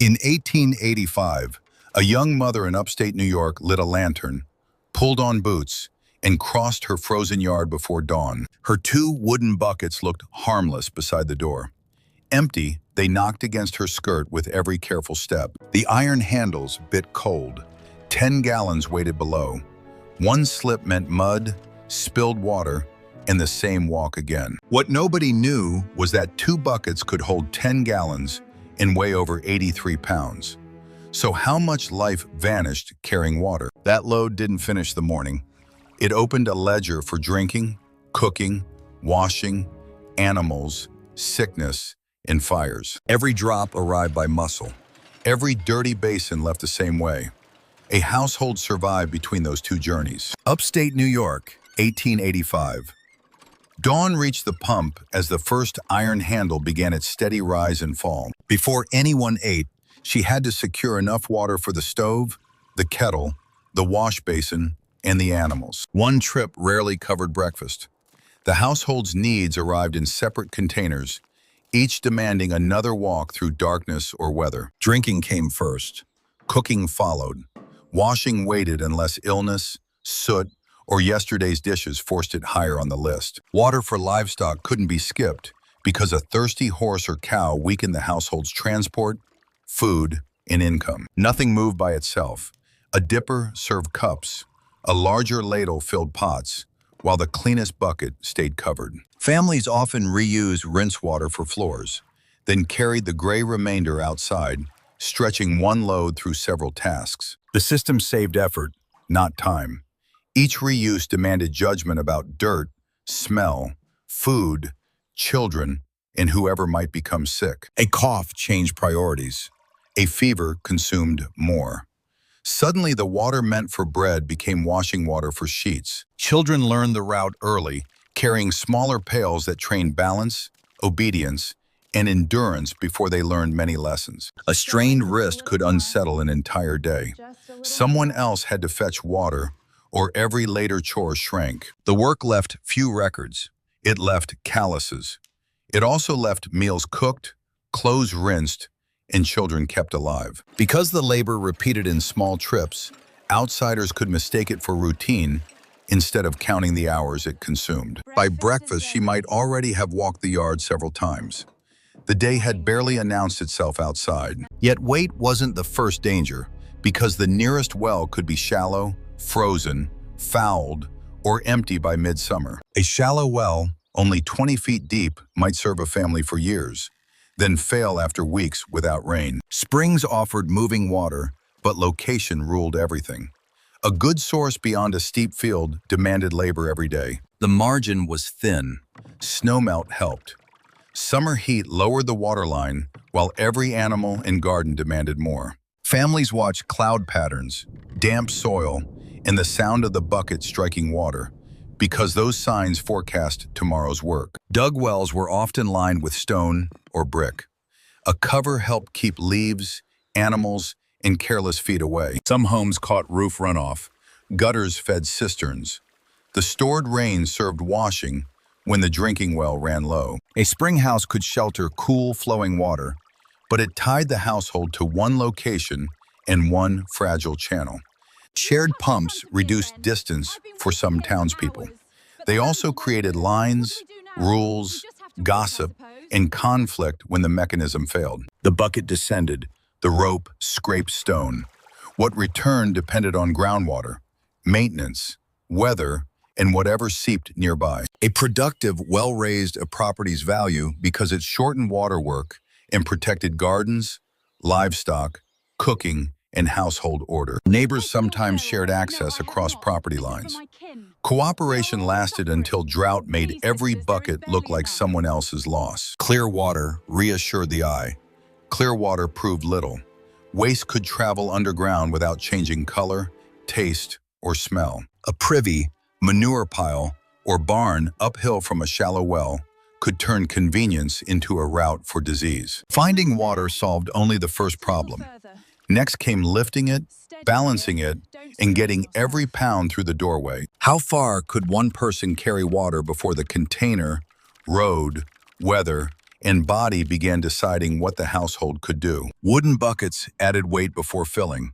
In 1885, a young mother in upstate New York lit a lantern, pulled on boots, and crossed her frozen yard before dawn. Her 2 wooden buckets looked harmless beside the door. Empty, they knocked against her skirt with every careful step. The iron handles bit cold. 10 gallons waited below. One slip meant mud, spilled water, and the same walk again. What nobody knew was that 2 buckets could hold 10 gallons and weigh over 83 pounds. So how much life vanished carrying water? That load didn't finish the morning. It opened a ledger for drinking, cooking, washing, animals, sickness, and fires. Every drop arrived by muscle. Every dirty basin left the same way. A household survived between those 2 journeys. Upstate New York, 1885. Dawn reached the pump as the first iron handle began its steady rise and fall. Before anyone ate, she had to secure enough water for the stove, the kettle, the wash basin, and the animals. One trip rarely covered breakfast. The household's needs arrived in separate containers, each demanding another walk through darkness or weather. Drinking came first. Cooking followed. Washing waited unless illness, soot, or yesterday's dishes forced it higher on the list. Water for livestock couldn't be skipped because a thirsty horse or cow weakened the household's transport, food, and income. Nothing moved by itself. A dipper served cups. A larger ladle filled pots, while the cleanest bucket stayed covered. Families often reused rinse water for floors, then carried the gray remainder outside, stretching one load through several tasks. The system saved effort, not time. Each reuse demanded judgment about dirt, smell, food, children, and whoever might become sick. A cough changed priorities. A fever consumed more. Suddenly, the water meant for bread became washing water for sheets. Children learned the route early, carrying smaller pails that trained balance, obedience, and endurance before they learned many lessons. A strained wrist could unsettle an entire day. Someone else had to fetch water, or every later chore shrank. The work left few records. It left calluses. It also left meals cooked, clothes rinsed, and children kept alive. Because the labor repeated in small trips, outsiders could mistake it for routine instead of counting the hours it consumed. By breakfast, she might already have walked the yard several times. The day had barely announced itself outside. Yet wait wasn't the first danger, because the nearest well could be shallow, frozen, fouled, or empty by midsummer. A shallow well, only 20 feet deep, might serve a family for years, then fail after weeks without rain. Springs offered moving water, but location ruled everything. A good source beyond a steep field demanded labor every day. The margin was thin. Snowmelt helped. Summer heat lowered the waterline, while every animal and garden demanded more. Families watched cloud patterns, damp soil, and the sound of the bucket striking water, because those signs forecast tomorrow's work. Dug wells were often lined with stone or brick. A cover helped keep leaves, animals, and careless feet away. Some homes caught roof runoff. Gutters fed cisterns. The stored rain served washing when the drinking well ran low. A spring house could shelter cool, flowing water, but it tied the household to one location and one fragile channel. Shared pumps reduced distance for some townspeople. They also created lines, rules, gossip, and conflict when the mechanism failed. The bucket descended. The rope scraped stone. What returned depended on groundwater, maintenance, weather, and whatever seeped nearby. A productive well raised a property's value because it shortened water work and protected gardens, livestock, cooking, and household order. Neighbors sometimes shared access across property lines. Cooperation lasted until drought made every bucket look like someone else's loss. Clear water reassured the eye. Clear water proved little. Waste could travel underground without changing color, taste, or smell. A privy, manure pile, or barn uphill from a shallow well could turn convenience into a route for disease. Finding water solved only the first problem. Next came lifting it, balancing it, and getting every pound through the doorway. How far could one person carry water before the container, road, weather, and body began deciding what the household could do. Wooden buckets added weight before filling.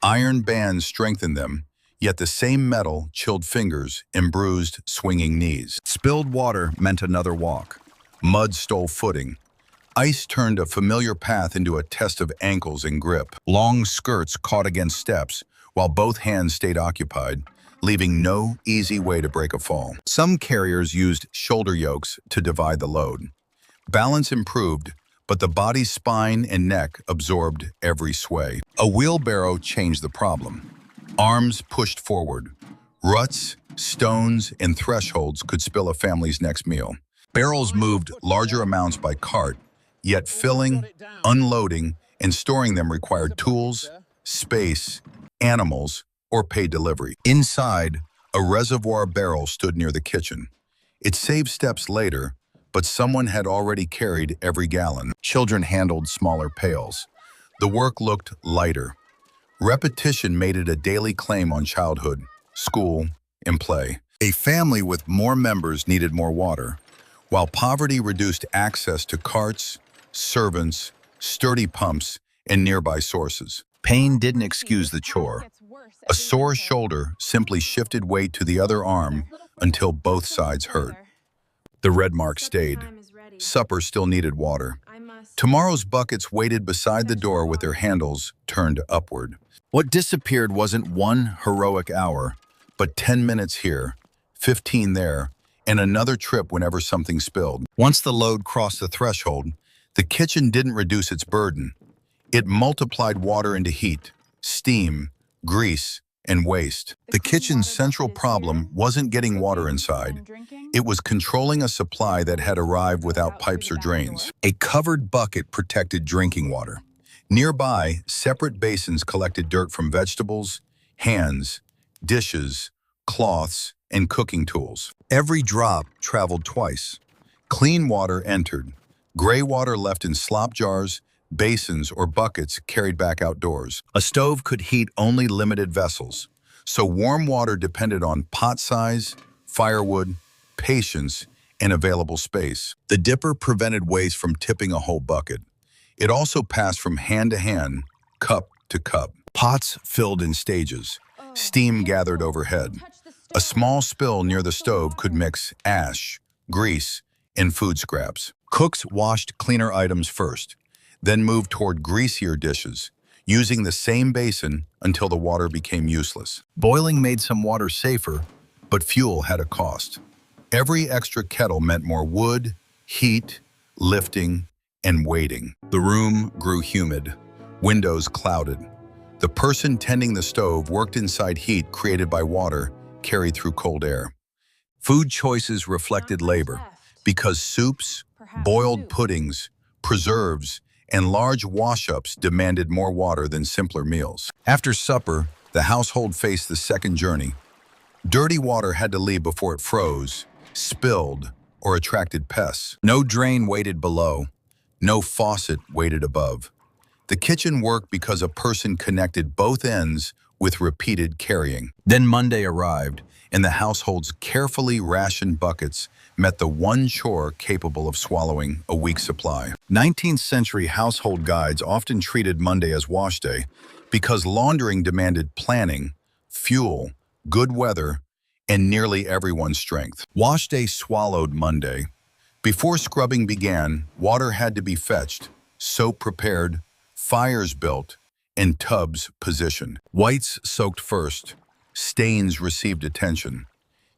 Iron bands strengthened them, yet the same metal chilled fingers and bruised swinging knees. Spilled water meant another walk. Mud stole footing. Ice turned a familiar path into a test of ankles and grip. Long skirts caught against steps, while both hands stayed occupied, leaving no easy way to break a fall. Some carriers used shoulder yokes to divide the load. Balance improved, but the body's spine and neck absorbed every sway. A wheelbarrow changed the problem. Arms pushed forward. Ruts, stones, and thresholds could spill a family's next meal. Barrels moved larger amounts by cart, yet filling, unloading, and storing them required tools, space, animals, or paid delivery. Inside, a reservoir barrel stood near the kitchen. It saved steps later, but someone had already carried every gallon. Children handled smaller pails. The work looked lighter. Repetition made it a daily claim on childhood, school, and play. A family with more members needed more water, while poverty reduced access to carts, servants, sturdy pumps, and nearby sources. Pain didn't excuse the chore. A sore shoulder simply shifted weight to the other arm until both sides hurt. The red mark stayed. Supper still needed water. Tomorrow's buckets waited beside the door with their handles turned upward. What disappeared wasn't one heroic hour, but 10 minutes here, 15 there, and another trip whenever something spilled. Once the load crossed the threshold, the kitchen didn't reduce its burden. It multiplied water into heat, steam, grease, and waste. The kitchen's central problem wasn't getting water inside. It was controlling a supply that had arrived without pipes or drains. A covered bucket protected drinking water. Nearby, separate basins collected dirt from vegetables, hands, dishes, cloths, and cooking tools. Every drop traveled twice. Clean water entered. Gray water left in slop jars, basins, or buckets carried back outdoors. A stove could heat only limited vessels, so warm water depended on pot size, firewood, patience, and available space. The dipper prevented waste from tipping a whole bucket. It also passed from hand to hand, cup to cup. Pots filled in stages. Steam gathered overhead. A small spill near the stove could mix ash, grease, and food scraps. Cooks washed cleaner items first, then moved toward greasier dishes, using the same basin until the water became useless. Boiling made some water safer, but fuel had a cost. Every extra kettle meant more wood, heat, lifting, and waiting. The room grew humid, windows clouded. The person tending the stove worked inside heat created by water carried through cold air. Food choices reflected labor, because soups, boiled puddings, preserves, and large wash-ups demanded more water than simpler meals. After supper, the household faced the second journey. Dirty water had to leave before it froze, spilled, or attracted pests. No drain waited below. No faucet waited above. The kitchen worked because a person connected both ends with repeated carrying. Then Monday arrived, and the household's carefully rationed buckets met the one chore capable of swallowing a week's supply. 19th century household guides often treated Monday as Washday because laundering demanded planning, fuel, good weather, and nearly everyone's strength. Washday swallowed Monday. Before scrubbing began, water had to be fetched, soap prepared, fires built, and tubs positioned. Whites soaked first. Stains received attention.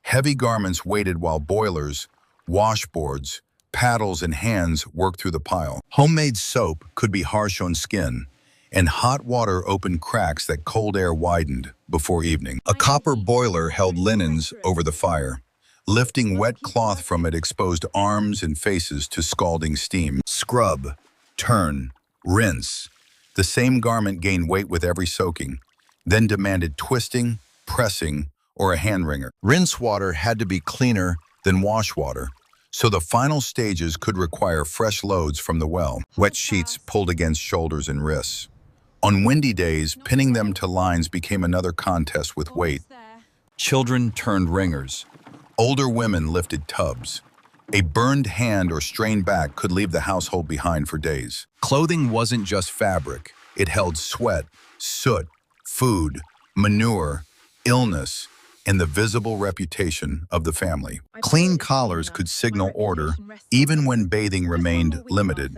Heavy garments waited while boilers, washboards, paddles, and hands worked through the pile. Homemade soap could be harsh on skin, and hot water opened cracks that cold air widened before evening. A copper boiler held linens over the fire. Lifting wet cloth from it exposed arms and faces to scalding steam. Scrub, turn, rinse. The same garment gained weight with every soaking, then demanded twisting, pressing, or a hand wringer. Rinse water had to be cleaner than wash water, so the final stages could require fresh loads from the well. Wet sheets pulled against shoulders and wrists. On windy days, pinning them to lines became another contest with weight. Children turned ringers. Older women lifted tubs. A burned hand or strained back could leave the household behind for days. Clothing wasn't just fabric. It held sweat, soot, food, manure, illness, and the visible reputation of the family. Clean collars could signal order even when bathing remained limited.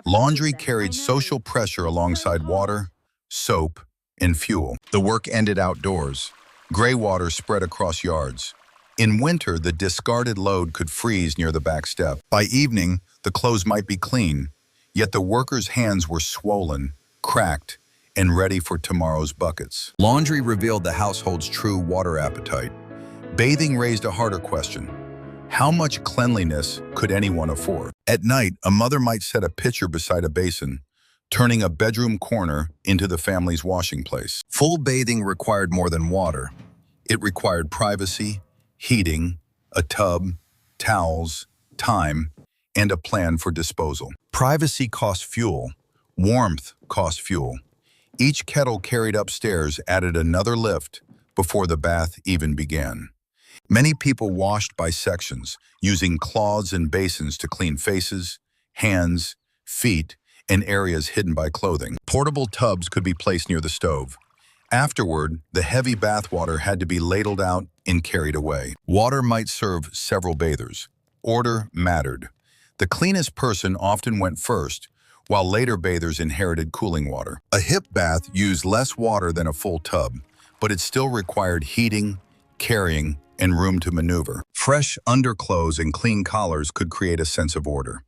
Laundry carried social pressure alongside water, soap, and fuel. The work ended outdoors. Gray water spread across yards. In winter, the discarded load could freeze near the back step. By evening, the clothes might be clean, yet the workers' hands were swollen, cracked, and ready for tomorrow's buckets. Laundry revealed the household's true water appetite. Bathing raised a harder question. How much cleanliness could anyone afford? At night, a mother might set a pitcher beside a basin, turning a bedroom corner into the family's washing place. Full bathing required more than water. It required privacy, heating, a tub, towels, time, and a plan for disposal. Privacy cost fuel. Warmth cost fuel. Each kettle carried upstairs added another lift before the bath even began. Many people washed by sections, using cloths and basins to clean faces, hands, feet, and areas hidden by clothing. Portable tubs could be placed near the stove. Afterward, the heavy bathwater had to be ladled out and carried away. Water might serve several bathers. Order mattered. The cleanest person often went first, while later bathers inherited cooling water. A hip bath used less water than a full tub, but it still required heating, carrying, and room to maneuver. Fresh underclothes and clean collars could create a sense of order.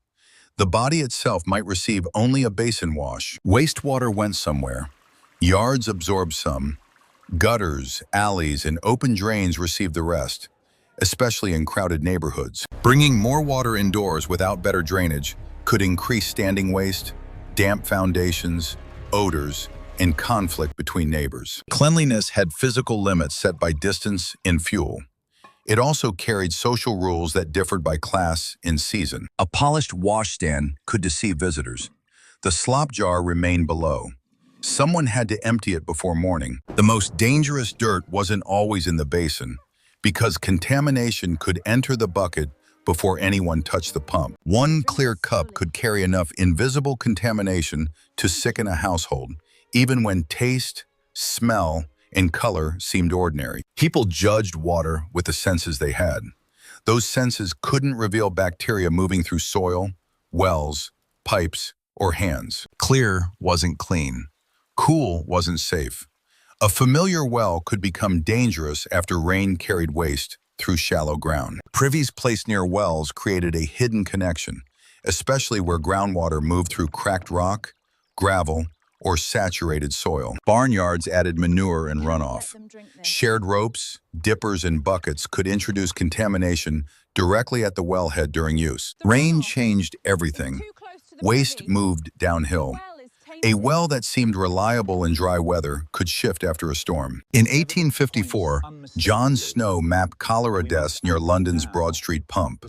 The body itself might receive only a basin wash. Wastewater went somewhere. Yards absorbed some. Gutters, alleys, and open drains received the rest, especially in crowded neighborhoods. Bringing more water indoors without better drainage could increase standing waste, damp foundations, odors, and conflict between neighbors. Cleanliness had physical limits set by distance and fuel. It also carried social rules that differed by class and season. A polished washstand could deceive visitors. The slop jar remained below. Someone had to empty it before morning. The most dangerous dirt wasn't always in the basin, because contamination could enter the bucket before anyone touched the pump. One clear cup could carry enough invisible contamination to sicken a household, even when taste, smell, and color seemed ordinary. People judged water with the senses they had. Those senses couldn't reveal bacteria moving through soil, wells, pipes, or hands. Clear wasn't clean. Cool wasn't safe. A familiar well could become dangerous after rain carried waste through shallow ground. Privies placed near wells created a hidden connection, especially where groundwater moved through cracked rock, gravel, or saturated soil. Barnyards added manure and runoff. Shared ropes, dippers, and buckets could introduce contamination directly at the wellhead during use. Rain changed everything. Waste moved downhill. A well that seemed reliable in dry weather could shift after a storm. In 1854, John Snow mapped cholera deaths near London's Broad Street pump,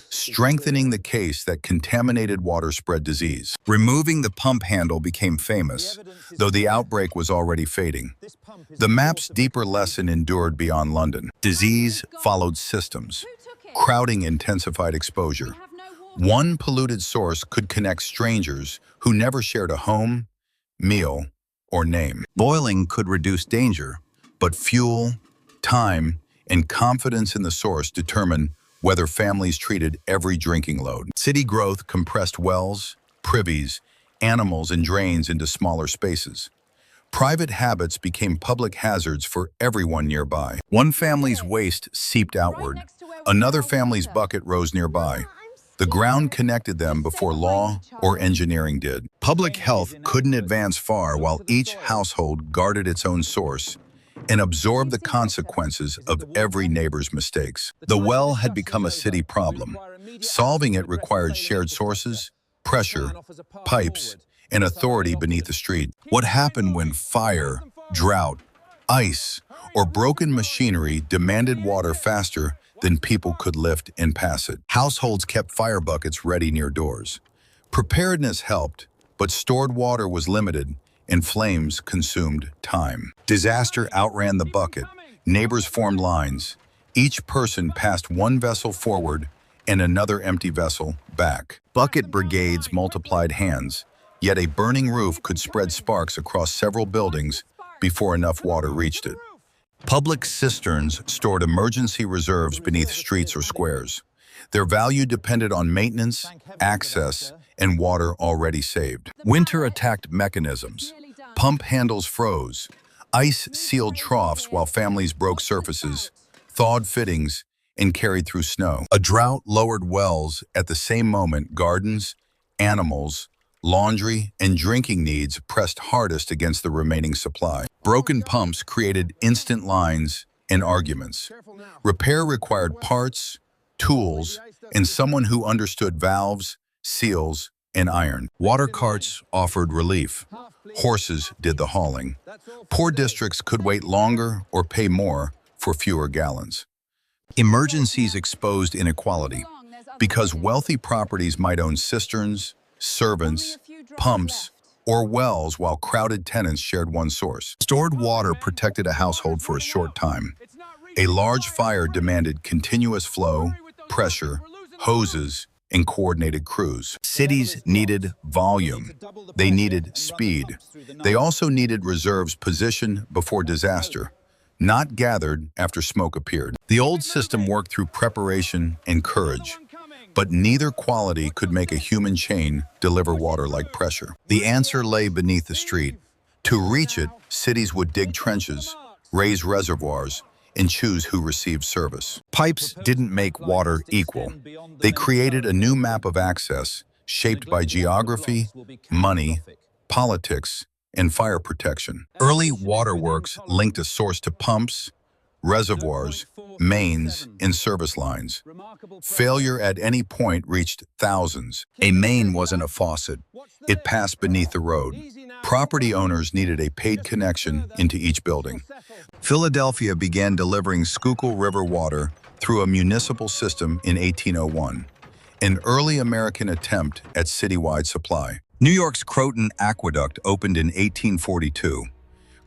strengthening the case that contaminated water spread disease. Removing the pump handle became famous, though the outbreak was already fading. The map's deeper lesson endured beyond London. Disease followed systems. Crowding intensified exposure. One polluted source could connect strangers who never shared a home, meal, or name. Boiling could reduce danger, but fuel, time, and confidence in the source determine whether families treated every drinking load. City growth compressed wells, privies, animals, and drains into smaller spaces. Private habits became public hazards for everyone nearby. One family's waste seeped outward. Another family's bucket rose nearby. The ground connected them before law or engineering did. Public health couldn't advance far while each household guarded its own source and absorbed the consequences of every neighbor's mistakes. The well had become a city problem. Solving it required shared sources, pressure, pipes, and authority beneath the street. What happened when fire, drought, ice, or broken machinery demanded water faster than people could lift and pass it? Households kept fire buckets ready near doors. Preparedness helped, but stored water was limited, and flames consumed time. Disaster outran the bucket. Neighbors formed lines. Each person passed one vessel forward, and another empty vessel back. Bucket brigades multiplied hands, yet a burning roof could spread sparks across several buildings before enough water reached it. Public cisterns stored emergency reserves beneath streets or squares. Their value depended on maintenance, access, and water already saved. Winter attacked mechanisms. Pump handles froze. Ice sealed troughs while families broke surfaces, thawed fittings, and carried through snow. A drought lowered wells. At the same moment, gardens, animals, laundry, and drinking needs pressed hardest against the remaining supply. Broken pumps created instant lines and arguments. Repair required parts, tools, and someone who understood valves, seals, and iron. Water carts offered relief. Horses did the hauling. Poor districts could wait longer or pay more for fewer gallons. Emergencies exposed inequality. Because wealthy properties might own cisterns, servants, pumps, or wells while crowded tenants shared one source. Stored water protected a household for a short time. A large fire demanded continuous flow, pressure, hoses, and coordinated crews. Cities needed volume. They needed speed. They also needed reserves positioned before disaster, not gathered after smoke appeared. The old system worked through preparation and courage, but neither quality could make a human chain deliver water like pressure. The answer lay beneath the street. To reach it, cities would dig trenches, raise reservoirs, and choose who received service. Pipes didn't make water equal. They created a new map of access shaped by geography, money, politics, and fire protection. Early waterworks linked a source to pumps, reservoirs, mains, and service lines. Failure at any point reached thousands. A main wasn't a faucet. It passed beneath the road. Property owners needed a paid connection into each building. Philadelphia began delivering Schuylkill River water through a municipal system in 1801, an early American attempt at citywide supply. New York's Croton Aqueduct opened in 1842.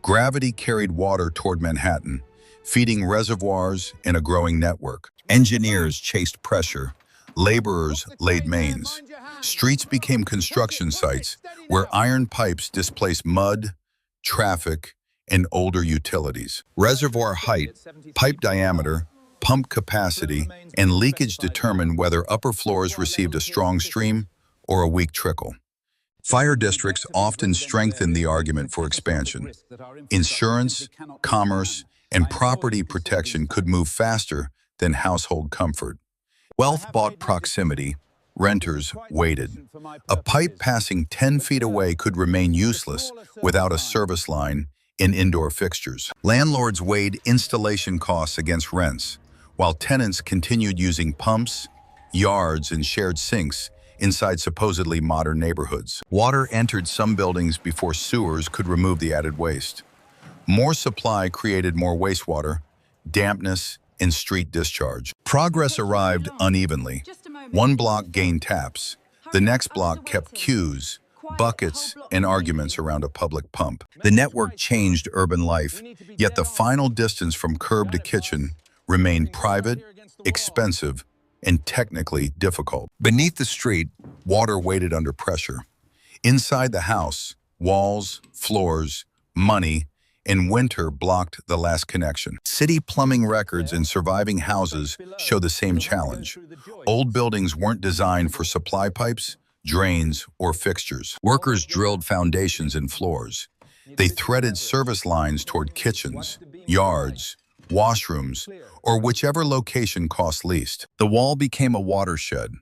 Gravity carried water toward Manhattan, feeding reservoirs and a growing network. Engineers chased pressure. Laborers laid mains. Streets became construction sites where iron pipes displaced mud, traffic, and older utilities. Reservoir height, pipe diameter, pump capacity, and leakage determined whether upper floors received a strong stream or a weak trickle. Fire districts often strengthened the argument for expansion. Insurance, commerce, and property protection could move faster than household comfort. Wealth bought proximity. Renters waited. A pipe passing 10 feet away could remain useless without a service line and indoor fixtures. Landlords weighed installation costs against rents, while tenants continued using pumps, yards, and shared sinks inside supposedly modern neighborhoods. Water entered some buildings before sewers could remove the added waste. More supply created more wastewater, dampness, and street discharge. Progress arrived unevenly. One block gained taps. The next block kept queues, buckets, and arguments around a public pump. The network changed urban life, yet the final distance from curb to kitchen remained private, expensive, and technically difficult. Beneath the street, water waited under pressure. Inside the house, walls, floors, money, and winter blocked the last connection. City plumbing records and surviving houses show the same challenge. Old buildings weren't designed for supply pipes, drains, or fixtures. Workers drilled foundations and floors. They threaded service lines toward kitchens, yards, washrooms, or whichever location cost least. The wall became a watershed.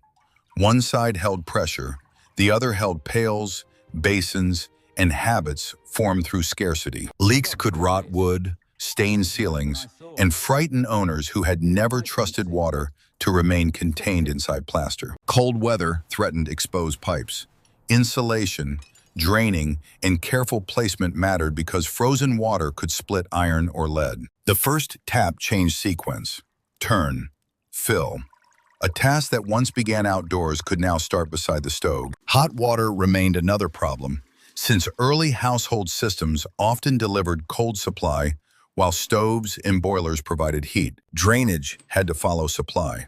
One side held pressure, the other held pails, basins, and habits formed through scarcity. Leaks could rot wood, stain ceilings, and frighten owners who had never trusted water to remain contained inside plaster. Cold weather threatened exposed pipes. Insulation, draining, and careful placement mattered because frozen water could split iron or lead. The first tap changed sequence. Turn, fill. A task that once began outdoors could now start beside the stove. Hot water remained another problem, since early household systems often delivered cold supply while stoves and boilers provided heat. Drainage had to follow supply.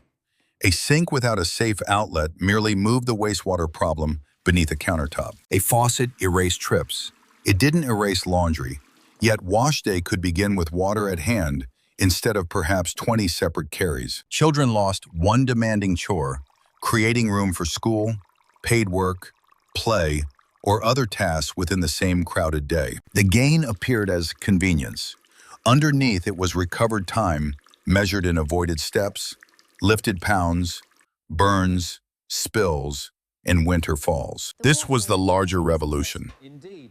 A sink without a safe outlet merely moved the wastewater problem beneath a countertop. A faucet erased trips. It didn't erase laundry, yet Washday could begin with water at hand instead of perhaps 20 separate carries. Children lost one demanding chore, creating room for school, paid work, play, or other tasks within the same crowded day. The gain appeared as convenience. Underneath it was recovered time measured in avoided steps, lifted pounds, burns, spills, and winter falls. This was the larger revolution.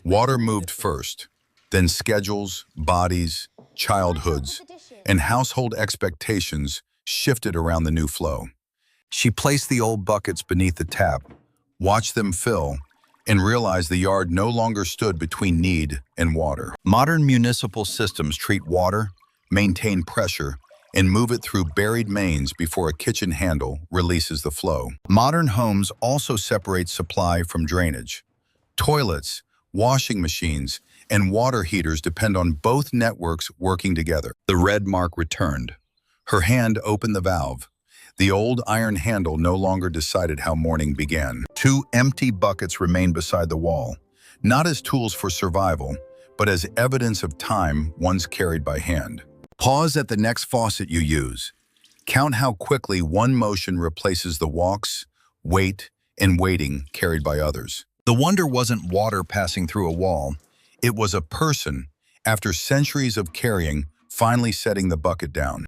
Water moved first, then schedules, bodies, childhoods, and household expectations shifted around the new flow. She placed the old buckets beneath the tap, watched them fill, and realized the yard no longer stood between need and water. Modern municipal systems treat water, maintain pressure, and move it through buried mains before a kitchen handle releases the flow. Modern homes also separate supply from drainage. Toilets, washing machines, and water heaters depend on both networks working together. The red mark returned. Her hand opened the valve. The old iron handle no longer decided how morning began. 2 empty buckets remained beside the wall, not as tools for survival, but as evidence of time once carried by hand. Pause at the next faucet you use. Count how quickly one motion replaces the walks, wait, and waiting carried by others. The wonder wasn't water passing through a wall. It was a person, after centuries of carrying, finally setting the bucket down.